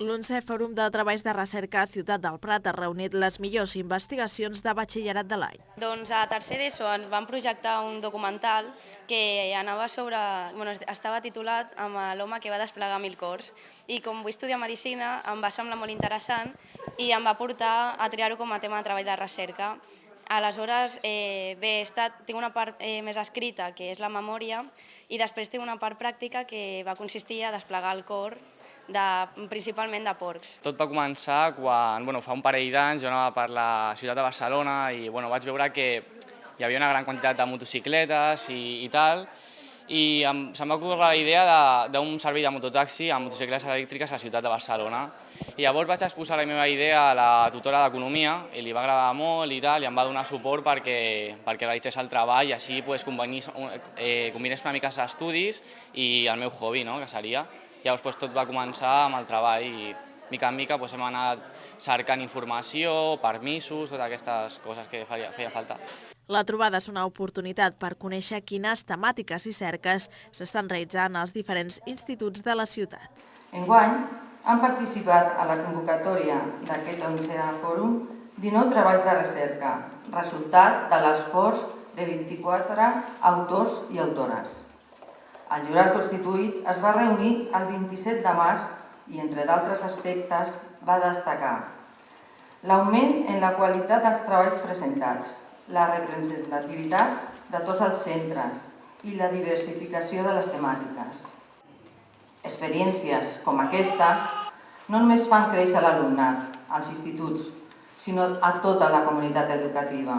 L'11è Fòrum de Treballs de Recerca a Ciutat del Prat ha reunit les millors investigacions de batxillerat de l'any. Doncs a tercer d'ESO ens van projectar un documental que anava sobre... estava titulat amb l'home que va desplegar 1000 cors i com vull estudiar Medicina em va semblar molt interessant i em va portar a triar-ho com a tema de treball de recerca. Aleshores, tinc una part més escrita, que és la memòria, i després tinc una part pràctica que va consistir a desplegar el cor principalment de porcs. Tot va començar quan, fa un parell d'anys, jo anava per la ciutat de Barcelona i vaig veure que hi havia una gran quantitat de motocicletes i tal, i se'm va ocórrer la idea d'un servei de mototaxi amb motocicletes elèctriques a la ciutat de Barcelona. I llavors vaig exposar la meva idea a la tutora d'Economia i li va agradar molt i tal, i em va donar suport perquè realitzés el treball i així combinés una mica els estudis i el meu hobby, que seria. Llavors tot va començar amb el treball i mica en mica hem anat cercant informació, permisos, totes aquestes coses que feia falta. La trobada és una oportunitat per conèixer quines temàtiques i cerques s'estan realitzant als diferents instituts de la ciutat. Enguany han participat a la convocatòria d'aquest 11è Fòrum 19 treballs de recerca, resultat de l'esforç de 24 autors i autores. El jurat constituït es va reunir el 27 de març i, entre d'altres aspectes, va destacar l'augment en la qualitat dels treballs presentats, la representativitat de tots els centres i la diversificació de les temàtiques. Experiències com aquestes no només fan créixer l'alumnat als instituts, sinó a tota la comunitat educativa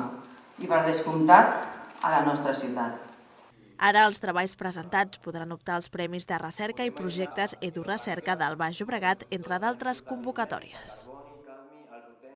i, per descomptat, a la nostra ciutat. Ara els treballs presentats podran optar als Premis de Recerca i Projectes EduRecerca del Baix Llobregat, entre d'altres convocatòries.